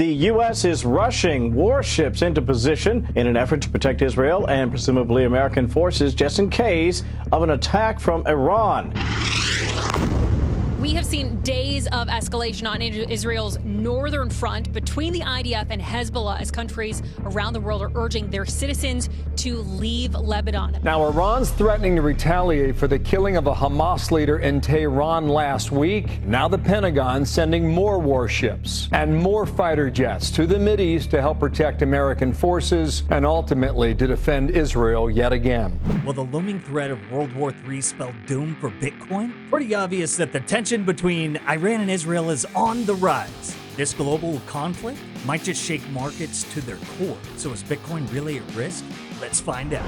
The U.S. is rushing warships into position in an effort to protect Israel and presumably American forces just in case of an attack from Iran. We have seen days of escalation on Israel's northern front between the IDF and Hezbollah as countries around the world are urging their citizens to leave Lebanon. Now, Iran's threatening to retaliate for the killing of a Hamas leader in Tehran last week. Now the Pentagon sending more warships and more fighter jets to the Mideast to help protect American forces and ultimately to defend Israel yet again. Will the looming threat of World War III spell doom for Bitcoin? Pretty obvious that the tension between Iran and Israel is on the rise. This global conflict might just shake markets to their core. So is Bitcoin really at risk? Let's find out.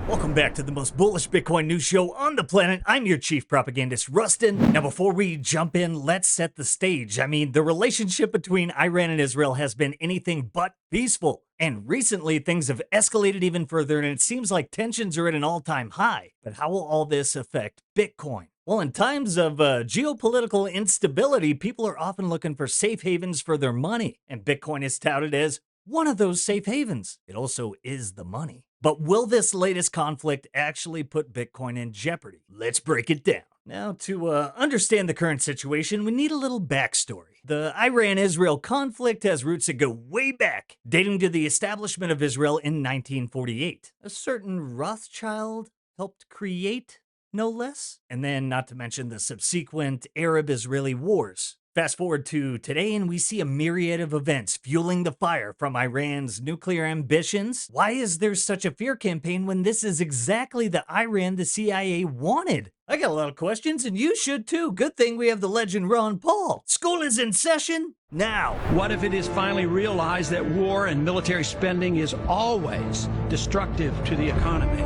Welcome back to the most bullish Bitcoin news show on the planet. I'm your chief propagandist, Rustin. Now, before we jump in, let's set the stage. I mean, the relationship between Iran and Israel has been anything but peaceful. And recently, things have escalated even further, and it seems like tensions are at an all-time high. But how will all this affect Bitcoin? Well, in times of geopolitical instability, people are often looking for safe havens for their money. And Bitcoin is touted as one of those safe havens. It also is the money. But will this latest conflict actually put Bitcoin in jeopardy? Let's break it down. Now, to understand the current situation, we need a little backstory. The Iran-Israel conflict has roots that go way back, dating to the establishment of Israel in 1948. A certain Rothschild helped create, no less. And then, not to mention the subsequent Arab-Israeli wars. Fast forward to today, and we see a myriad of events fueling the fire from Iran's nuclear ambitions. Why is there such a fear campaign when this is exactly the Iran the CIA wanted? I got a lot of questions, and you should too. Good thing we have the legend Ron Paul. School is in session now. What if it is finally realized that war and military spending is always destructive to the economy?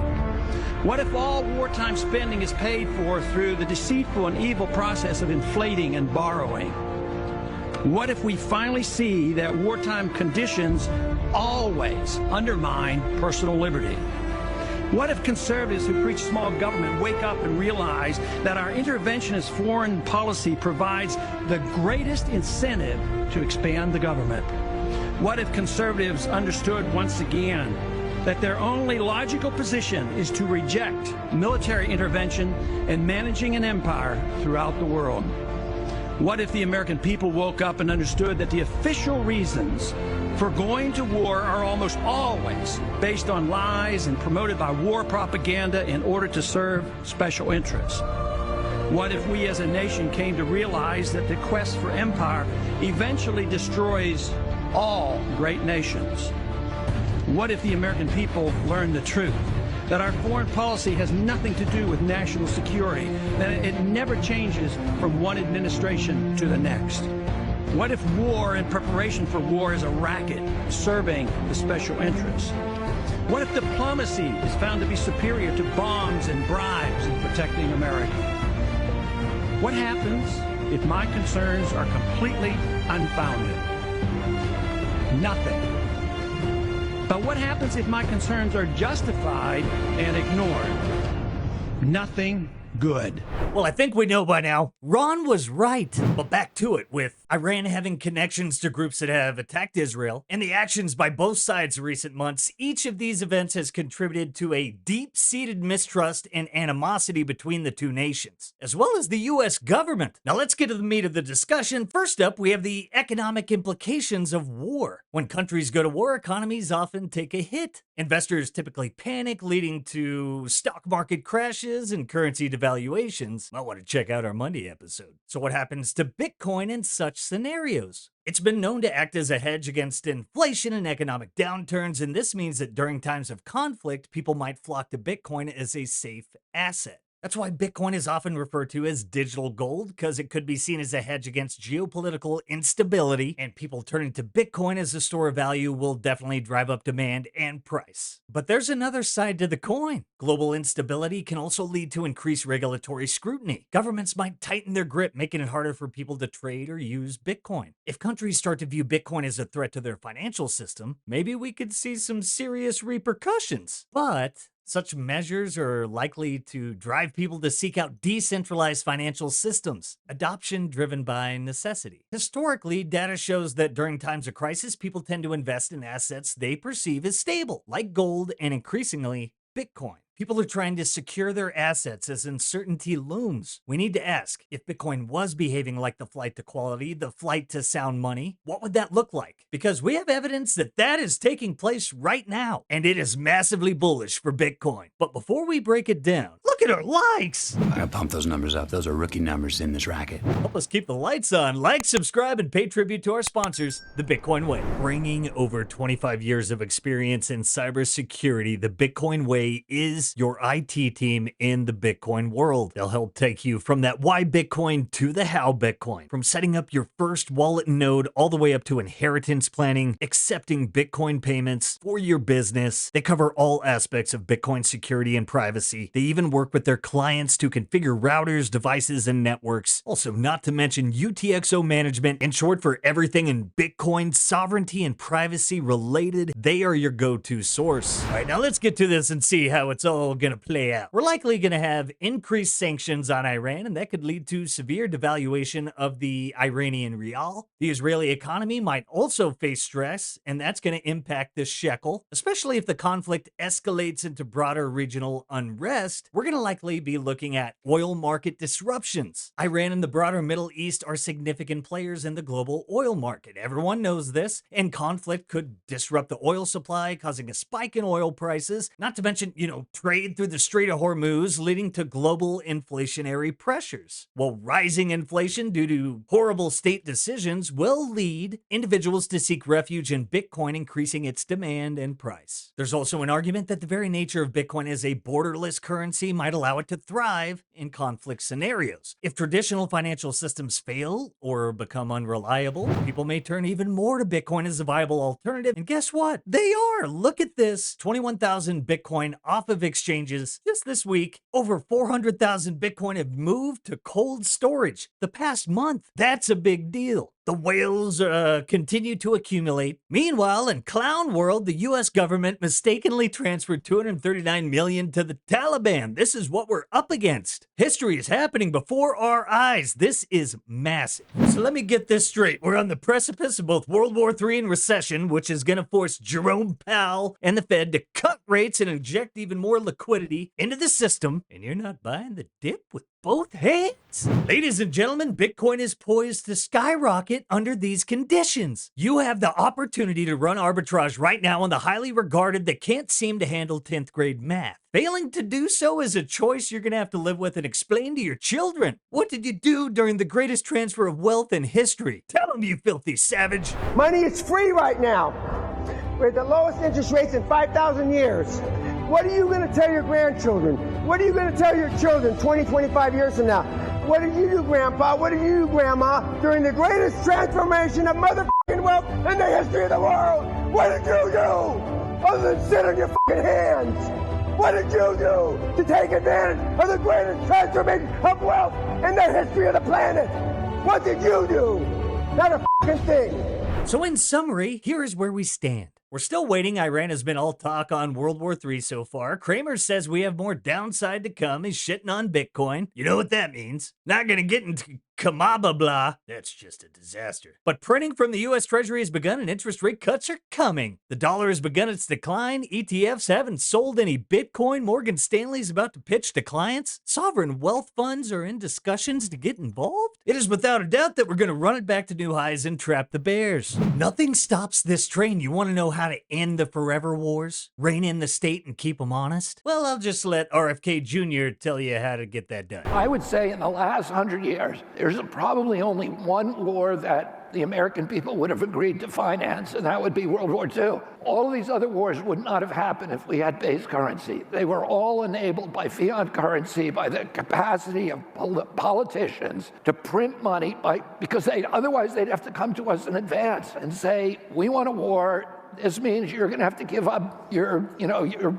What if all wartime spending is paid for through the deceitful and evil process of inflating and borrowing? What if we finally see that wartime conditions always undermine personal liberty? What if conservatives who preach small government wake up and realize that our interventionist foreign policy provides the greatest incentive to expand the government? What if conservatives understood once again that their only logical position is to reject military intervention and managing an empire throughout the world? What if the American people woke up and understood that the official reasons for going to war are almost always based on lies and promoted by war propaganda in order to serve special interests? What if we as a nation came to realize that the quest for empire eventually destroys all great nations? What if the American people learned the truth, that our foreign policy has nothing to do with national security, that it never changes from one administration to the next? What if war and preparation for war is a racket serving the special interests? What if diplomacy is found to be superior to bombs and bribes in protecting America? What happens if my concerns are completely unfounded? Nothing. But what happens if my concerns are justified and ignored? Nothing good. Well, I think we know by now, Ron was right. But back to it, with Iran having connections to groups that have attacked Israel and the actions by both sides in recent months, each of these events has contributed to a deep-seated mistrust and animosity between the two nations, as well as the U.S. government. Now let's get to the meat of the discussion. First up, we have the economic implications of war. When countries go to war, economies often take a hit. Investors typically panic, leading to stock market crashes and currency devaluations. Might want to check out our Monday episode. So what happens to Bitcoin in such scenarios? It's been known to act as a hedge against inflation and economic downturns, and this means that during times of conflict, people might flock to Bitcoin as a safe asset. That's why Bitcoin is often referred to as digital gold, because it could be seen as a hedge against geopolitical instability, and people turning to Bitcoin as a store of value will definitely drive up demand and price. But there's another side to the coin. Global instability can also lead to increased regulatory scrutiny. Governments might tighten their grip, making it harder for people to trade or use Bitcoin. If countries start to view Bitcoin as a threat to their financial system, maybe we could see some serious repercussions. But Such measures are likely to drive people to seek out decentralized financial systems, adoption driven by necessity. Historically, data shows that during times of crisis, people tend to invest in assets they perceive as stable, like gold and increasingly Bitcoin. People are trying to secure their assets as uncertainty looms. We need to ask, if Bitcoin was behaving like the flight to quality, the flight to sound money, what would that look like? Because we have evidence that that is taking place right now, and it is massively bullish for Bitcoin. But before we break it down, look at our likes! I gotta pump those numbers up. Those are rookie numbers in this racket. Help us keep the lights on. Like, subscribe, and pay tribute to our sponsors, the Bitcoin Way. Bringing over 25 years of experience in cybersecurity, the Bitcoin Way is your IT team in the Bitcoin world. They'll help take you from that why Bitcoin to the how Bitcoin. From setting up your first wallet node all the way up to inheritance planning, accepting Bitcoin payments for your business. They cover all aspects of Bitcoin security and privacy. They even work with their clients to configure routers, devices, and networks. Also, not to mention UTXO management. In short, for everything in Bitcoin sovereignty and privacy related, they are your go-to source. All right, now let's get to this and see how it's all gonna play out. We're likely gonna have increased sanctions on Iran, and that could lead to severe devaluation of the Iranian rial. The Israeli economy might also face stress, and that's gonna impact the shekel, especially if the conflict escalates into broader regional unrest. We're gonna likely be looking at oil market disruptions. Iran and the broader Middle East are significant players in the global oil market. Everyone knows this, and conflict could disrupt the oil supply, causing a spike in oil prices, not to mention, trade through the Strait of Hormuz, leading to global inflationary pressures. While rising inflation due to horrible state decisions will lead individuals to seek refuge in Bitcoin, increasing its demand and price. There's also an argument that the very nature of Bitcoin as a borderless currency might allow it to thrive in conflict scenarios. If traditional financial systems fail or become unreliable, people may turn even more to Bitcoin as a viable alternative. And guess what? They are! Look at this. 21,000 Bitcoin off of exchanges just this week. Over 400,000 Bitcoin have moved to cold storage the past month. That's a big deal. The whales continue to accumulate. Meanwhile, in clown world, the U.S. government mistakenly transferred $239 million to the Taliban. This is what we're up against. History is happening before our eyes. This is massive. So let me get this straight. We're on the precipice of both World War III and recession, which is going to force Jerome Powell and the Fed to cut rates and inject even more liquidity into the system. And you're not buying the dip with both hands? Ladies and gentlemen, Bitcoin is poised to skyrocket under these conditions. You have the opportunity to run arbitrage right now on the highly regarded that can't seem to handle 10th grade math. Failing to do so is a choice you're going to have to live with and explain to your children. What did you do during the greatest transfer of wealth in history? Tell them, you filthy savage. Money is free right now. We're at the lowest interest rates in 5,000 years. What are you going to tell your grandchildren? What are you going to tell your children 20, 25 years from now? What did you do, Grandpa? What did you do, Grandma, during the greatest transformation of motherfucking wealth in the history of the world? What did you do other than sit on your fucking hands? What did you do to take advantage of the greatest transformation of wealth in the history of the planet? What did you do? Not a fucking thing. So in summary, here is where we stand. We're still waiting. Iran has been all talk on World War III so far. Kramer says we have more downside to come. He's shitting on Bitcoin. You know what that means. Not gonna get into Kamaba blah. That's just a disaster. But printing from the U.S. Treasury has begun and interest rate cuts are coming. The dollar has begun its decline. ETFs haven't sold any Bitcoin. Morgan Stanley is about to pitch to clients. Sovereign wealth funds are in discussions to get involved. It is without a doubt that we're going to run it back to new highs and trap the bears. Nothing stops this train. You want to know how to end the forever wars? Rein in the state and keep them honest? Well, I'll just let RFK Jr. tell you how to get that done. I would say in the last 100 years, there's probably only one war that the American people would have agreed to finance, and that would be World War II. All of these other wars would not have happened if we had base currency. They were all enabled by fiat currency, by the capacity of politicians to print money, because otherwise they'd have to come to us in advance and say, we want a war. This means you're going to have to give up your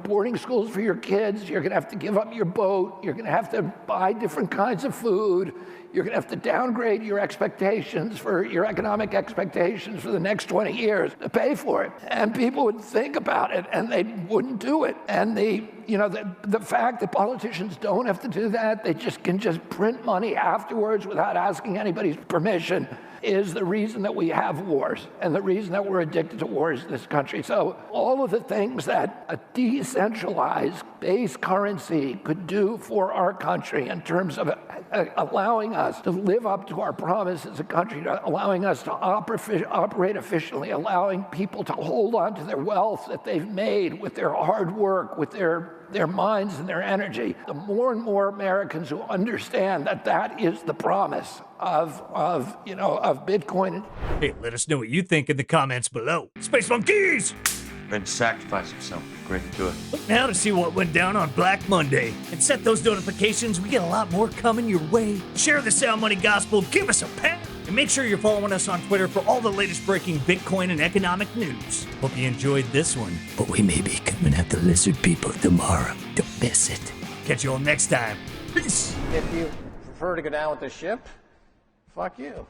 boarding schools for your kids. You're going to have to give up your boat. You're going to have to buy different kinds of food. you're going to have to downgrade your expectations for your economic expectations for the next 20 years to pay for it. And people would think about it and they wouldn't do it. And the fact that politicians don't have to do that, they can just print money afterwards without asking anybody's permission, is the reason that we have wars and the reason that we're addicted to wars in this country. So all of the things that a decentralized base currency could do for our country in terms of allowing us to live up to our promise as a country, allowing us to operate efficiently, allowing people to hold on to their wealth that they've made with their hard work, with their minds and their energy. The more and more Americans who understand that that is the promise of Bitcoin. Hey, let us know what you think in the comments below. Space Monkeys! Ready to sacrifice himself. Great to do it. Look now to see what went down on Black Monday. And set those notifications. We get a lot more coming your way. Share the Sound Money Gospel. Give us a pat. And make sure you're following us on Twitter for all the latest breaking Bitcoin and economic news. Hope you enjoyed this one. But we may be coming at the lizard people tomorrow. Don't miss it. Catch you all next time. Peace. If you prefer to go down with the ship, fuck you.